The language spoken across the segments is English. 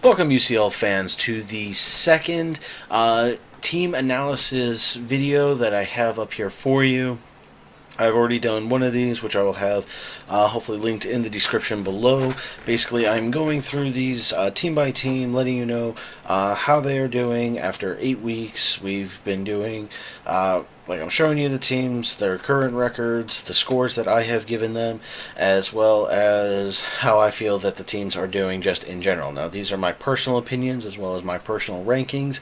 Welcome, UCL fans, to the second team analysis video that I have up here for you. I've already done one of these, which I will have hopefully linked in the description below. Basically, I'm going through these team by team, letting you know how they are doing after 8 weeks. We've been doing, I'm showing you the teams, their current records, the scores that I have given them, as well as how I feel that the teams are doing just in general. Now, these are my personal opinions as well as my personal rankings.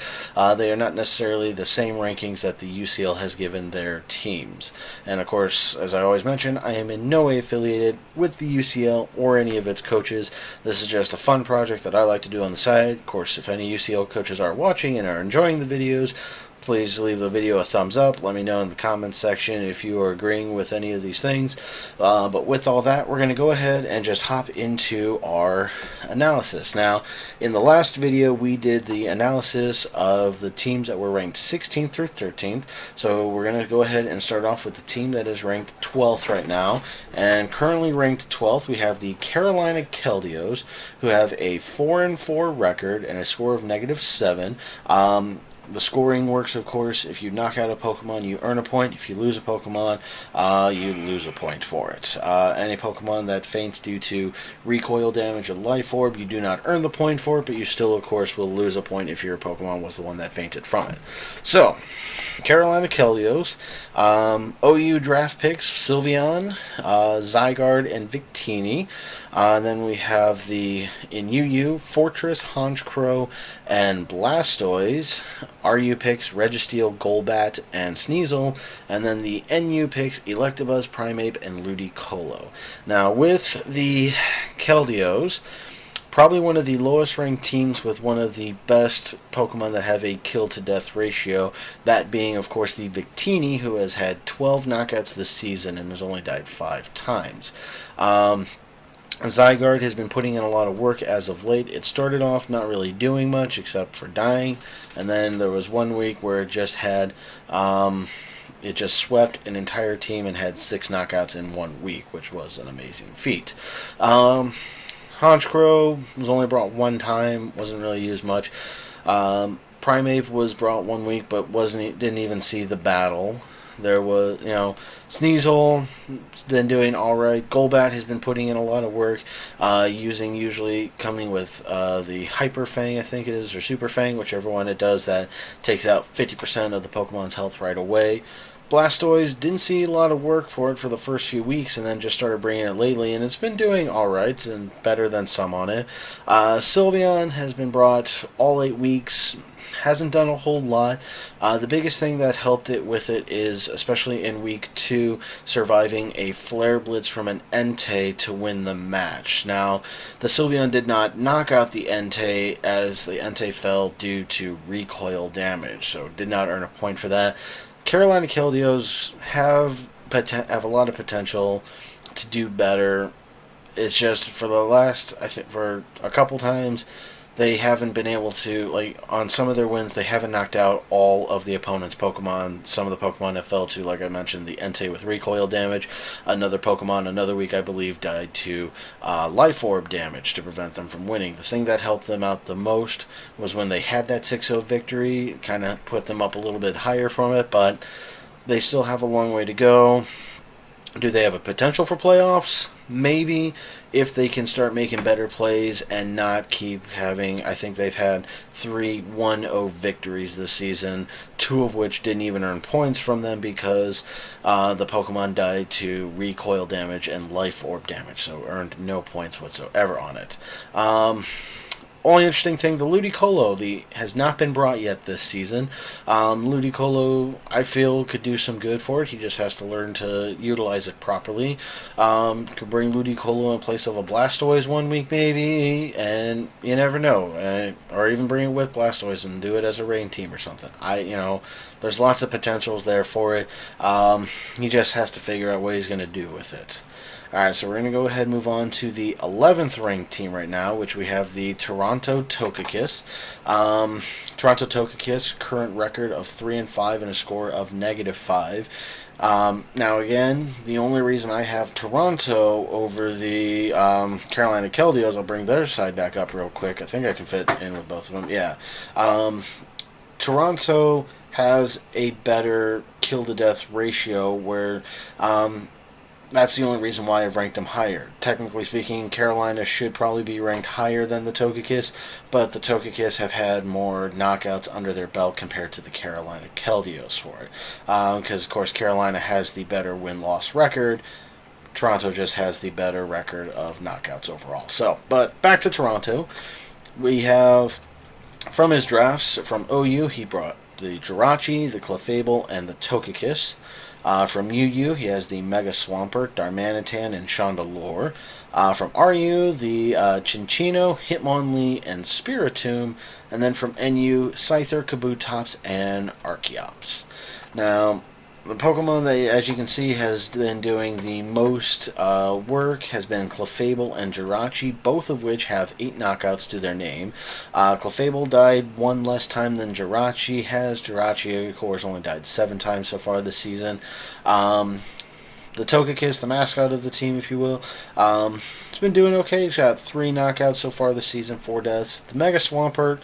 They are not necessarily the same rankings that the UCL has given their teams. And of course, as I always mention, I am in no way affiliated with the UCL or any of its coaches. This is just a fun project that I like to do on the side. Of course, if any UCL coaches are watching and are enjoying the videos, please leave the video a thumbs up. Let me know in the comments section if you are agreeing with any of these things. But with all that, we're going to go ahead and just hop into our analysis. Now, in the last video, we did the analysis of the teams that were ranked 16th through 13th. So we're going to go ahead and start off with the team that is ranked 12th right now. And currently ranked 12th, we have the Carolina Keldios, who have a 4-4 record and a score of -7. The scoring works, of course. If you knock out a Pokemon, you earn a point. If you lose a Pokemon, you lose a point for it. Any Pokemon that faints due to recoil damage or life orb, you do not earn the point for it, but you still, of course, will lose a point if your Pokemon was the one that fainted from it. So, Carolina Keldios, OU draft picks, Sylveon, Zygarde, and Victini. Then we have in UU, Fortress, Honchkrow, and Blastoise. RU picks, Registeel, Golbat, and Sneasel. And then the NU picks, Electabuzz, Primeape, and Ludicolo. Now, with the Keldios, probably one of the lowest ranked teams with one of the best Pokemon that have a kill to death ratio, that being, of course, the Victini, who has had 12 knockouts this season and has only died 5 times. Zygarde has been putting in a lot of work as of late. It started off not really doing much except for dying, and then there was one week where it just had it just swept an entire team and had 6 knockouts in 1 week, which was an amazing feat. Honchkrow was only brought 1 time, wasn't really used much. Primeape was brought 1 week, but didn't even see the battle. There was, Sneasel has been doing alright. Golbat has been putting in a lot of work, usually coming with the Hyper Fang, I think it is, or Super Fang, whichever one it does, that takes out 50% of the Pokemon's health right away. Blastoise didn't see a lot of work for it for the first few weeks and then just started bringing it lately, and it's been doing alright and better than some on it. Sylveon has been brought all 8 weeks. Hasn't done a whole lot. The biggest thing that helped it with it is, especially in week 2, surviving a Flare Blitz from an Entei to win the match. Now, the Sylveon did not knock out the Entei, as the Entei fell due to recoil damage, so did not earn a point for that. Carolina Keldios have a lot of potential to do better. It's just for for a couple times, they haven't been able to, on some of their wins, they haven't knocked out all of the opponent's Pokemon. Some of the Pokemon have fell to, like I mentioned, the Entei with recoil damage. Another Pokemon, another week, I believe, died to Life Orb damage to prevent them from winning. The thing that helped them out the most was when they had that 6-0 victory. It kind of put them up a little bit higher from it, but they still have a long way to go. Do they have a potential for playoffs? Maybe, if they can start making better plays and not keep having, I think they've had 3 1-0 victories this season, 2 of which didn't even earn points from them because the Pokemon died to recoil damage and Life Orb damage, so earned no points whatsoever on it. Only interesting thing, the Ludicolo has not been brought yet this season. Ludicolo, I feel, could do some good for it. He just has to learn to utilize it properly. Could bring Ludicolo in place of a Blastoise 1 week, maybe, and you never know. Or even bring it with Blastoise and do it as a rain team or something. There's lots of potentials there for it. He just has to figure out what he's going to do with it. Alright, so we're going to go ahead and move on to the 11th ranked team right now, which we have the Toronto Togekiss. Toronto Togekiss, current record of 3-5 and a score of -5. Now, again, the only reason I have Toronto over the Carolina Keldios, I'll bring their side back up real quick. I think I can fit in with both of them. Yeah. Toronto has a better kill-to-death ratio where that's the only reason why I've ranked them higher. Technically speaking, Carolina should probably be ranked higher than the Togekiss, but the Togekiss have had more knockouts under their belt compared to the Carolina Keldios for it. Because, of course, Carolina has the better win-loss record. Toronto just has the better record of knockouts overall. So, but back to Toronto. We have, from his drafts, from OU, he brought the Jirachi, the Clefable, and the Togekiss. From UU, he has the Mega Swampert, Darmanitan, and Chandelure. From RU, the Chinchino, Hitmonlee, and Spiritomb. And then from NU, Scyther, Kabutops, and Archeops. Now, the Pokemon that, as you can see, has been doing the most work has been Clefable and Jirachi, both of which have 8 knockouts to their name. Clefable died 1 less time than Jirachi has. Jirachi, of course, only died 7 times so far this season. The Togekiss, the mascot of the team, if you will, it's been doing okay. It's got 3 knockouts so far this season, 4 deaths. The Mega Swampert,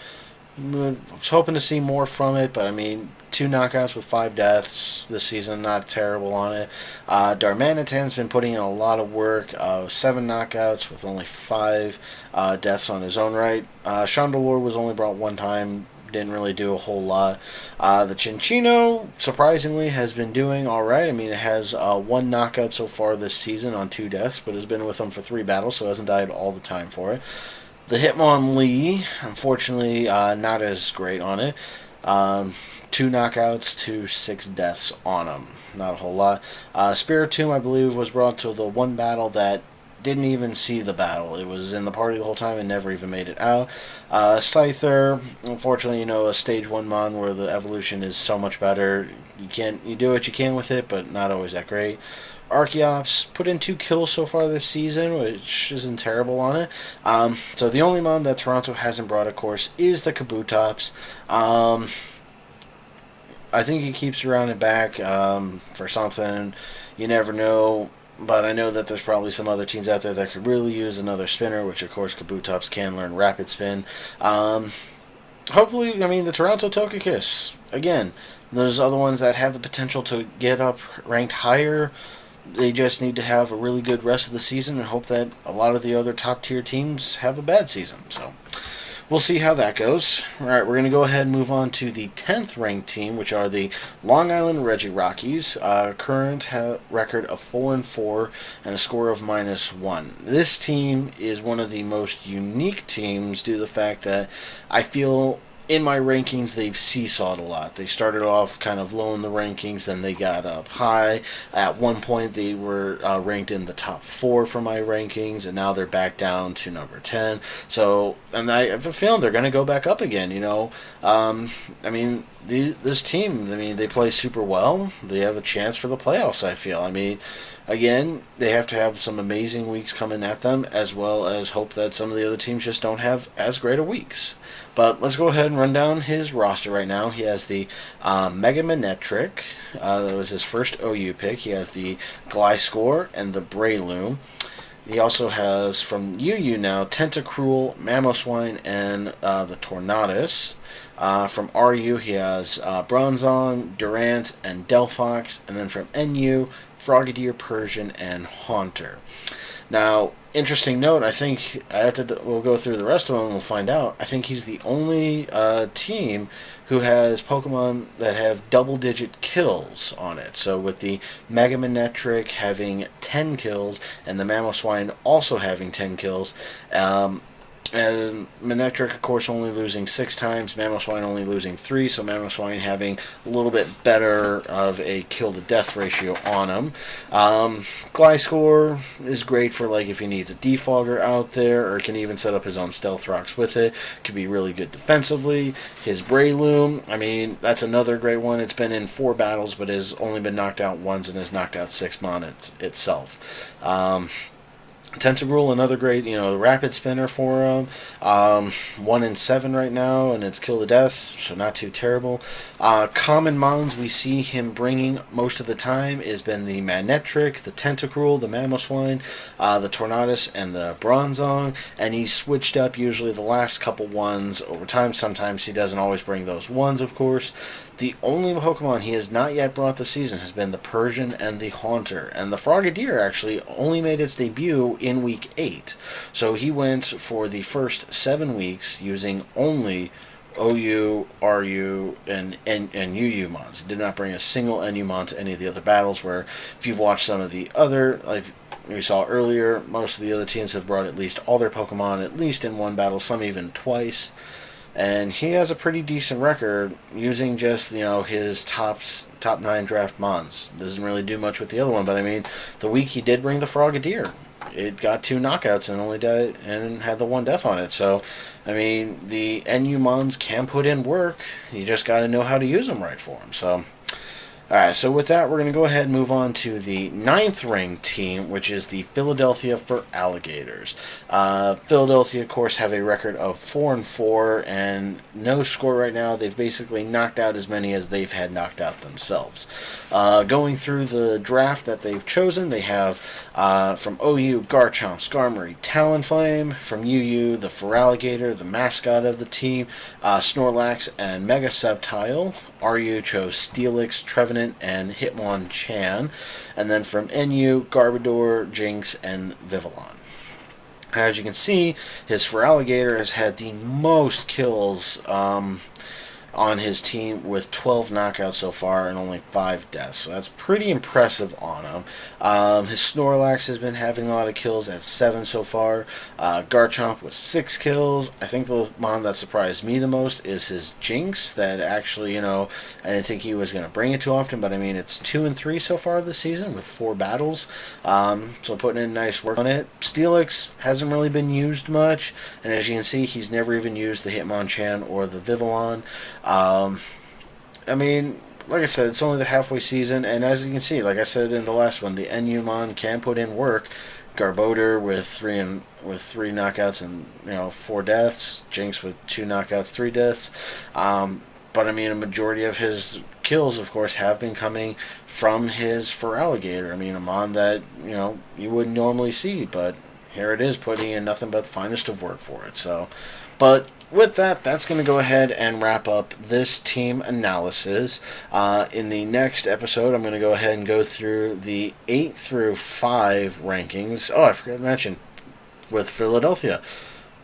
I was hoping to see more from it, but I mean, 2 knockouts with 5 deaths this season, not terrible on it. Darmanitan's been putting in a lot of work, 7 knockouts with only 5 deaths on his own right. Chandelure was only brought 1 time, didn't really do a whole lot. The Chinchino, surprisingly, has been doing alright. I mean, it has 1 knockout so far this season on 2 deaths, but has been with him for 3 battles, so hasn't died all the time for it. The Hitmonlee, unfortunately, not as great on it. 2 knockouts to 6 deaths on him. Not a whole lot. Spiritomb, I believe, was brought to the 1 battle that didn't even see the battle. It was in the party the whole time and never even made it out. Scyther, unfortunately, a stage 1 mon where the evolution is so much better. You do what you can with it, but not always that great. Archeops put in 2 kills so far this season, which isn't terrible on it. So the only mon that Toronto hasn't brought, of course, is the Kabutops. I think he keeps around and back for something. You never know. But I know that there's probably some other teams out there that could really use another spinner, which, of course, Kabutops can learn Rapid Spin. Hopefully, I mean, the Toronto Togekiss, again, there's other ones that have the potential to get up ranked higher. They just need to have a really good rest of the season and hope that a lot of the other top-tier teams have a bad season. So we'll see how that goes. All right, we're going to go ahead and move on to the 10th ranked team, which are the Long Island Regirockies. Current record of 4-4 and a score of -1. This team is one of the most unique teams due to the fact that I feel in my rankings they've seesawed a lot. They started off kind of low in the rankings, then they got up high. At one point they were ranked in the top 4 for my rankings, and now they're back down to number 10. So, and I have a feeling they're going to go back up again, I mean, this team, they play super well. They have a chance for the playoffs, I feel. I mean, again, they have to have some amazing weeks coming at them, as well as hope that some of the other teams just don't have as great of weeks. But let's go ahead and run down his roster right now. He has the Mega Manectric. That was his first OU pick. He has the Gliscor and the Breloom. He also has, from UU now, Tentacruel, Mamoswine, and the Tornadus. From RU, he has Bronzong, Durant, and Delphox. And then from NU, Frogadier, Persian, and Haunter. Now, interesting note, I think we'll go through the rest of them and we'll find out. I think he's the only team who has Pokemon that have double-digit kills on it. So with the Mega Manectric having 10 kills and the Mamoswine also having 10 kills, And Manectric, of course, only losing 6 times. Mamoswine only losing 3, so Mamoswine having a little bit better of a kill-to-death ratio on him. Gliscor is great for, like, if he needs a defogger out there, or can even set up his own stealth rocks with it. Could be really good defensively. His Breloom, I mean, that's another great one. It's been in 4 battles, but has only been knocked out once and has knocked out 6 mon itself. Tentacruel, another great, rapid spinner for him. 1 in 7 right now, and it's kill to death, so not too terrible. Common mons we see him bringing most of the time has been the Manectric, the Tentacruel, the Mamoswine, the Tornadus, and the Bronzong, and he's switched up usually the last couple ones over time. Sometimes he doesn't always bring those ones, of course. The only Pokemon he has not yet brought this season has been the Persian and the Haunter. And the Frogadier actually only made its debut in Week 8. So he went for the first 7 weeks using only OU, RU, and UU mons. He did not bring a single NU mon to any of the other battles, where if you've watched some of the other, like we saw earlier, most of the other teams have brought at least all their Pokemon at least in one battle, some even twice. And he has a pretty decent record using just, his top 9 draft mons. Doesn't really do much with the other one, but I mean, the week he did bring the Frogadier, it got 2 knockouts and only died and had the 1 death on it. So, I mean, the NU mons can put in work. You just got to know how to use them right for them. So, alright, so with that, we're going to go ahead and move on to the 9th ranked team, which is the Philadelphia for Alligators. Philadelphia, of course, have a record of 4-4 and no score right now. They've basically knocked out as many as they've had knocked out themselves. Going through the draft that they've chosen, they have from OU, Garchomp, Skarmory, Talonflame. From UU, the Feraligatr, the mascot of the team, Snorlax, and Mega Sceptile. RU chose Steelix, Trevenant, and Hitmonchan. And then from NU, Garbodor, Jinx, and Vivillon. As you can see, his Feraligatr has had the most kills on his team with 12 knockouts so far and only 5 deaths. So that's pretty impressive on him. His Snorlax has been having a lot of kills at 7 so far. Garchomp with 6 kills. I think the mon that surprised me the most is his Jinx, that actually, I didn't think he was going to bring it too often, but I mean, it's 2 and 3 so far this season with 4 battles. So putting in nice work on it. Steelix hasn't really been used much, and as you can see, he's never even used the Hitmonchan or the Vivillon. I mean, like I said, it's only the halfway season, and as you can see, like I said in the last one, the NU mon can put in work. Garbodor with 3 knockouts and 4 deaths. Jinx with 2 knockouts, 3 deaths. But I mean, a majority of his kills, of course, have been coming from his Feraligatr. I mean, a mon that you wouldn't normally see, but here it is, putting in nothing but the finest of work for it. So, but with that, that's going to go ahead and wrap up this team analysis. In the next episode, I'm going to go ahead and go through the 8 through 5 rankings. Oh, I forgot to mention, with Philadelphia,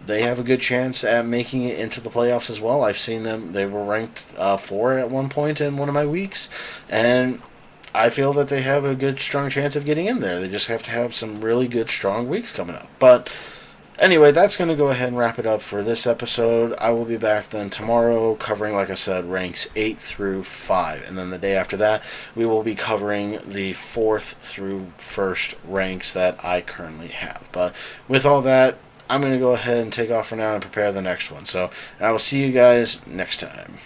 they have a good chance at making it into the playoffs as well. I've seen them. They were ranked 4 at one point in one of my weeks, and I feel that they have a good, strong chance of getting in there. They just have to have some really good, strong weeks coming up. But anyway, that's going to go ahead and wrap it up for this episode. I will be back then tomorrow covering, like I said, ranks 8 through 5. And then the day after that, we will be covering the 4th through 1st ranks that I currently have. But with all that, I'm going to go ahead and take off for now and prepare the next one. So I will see you guys next time.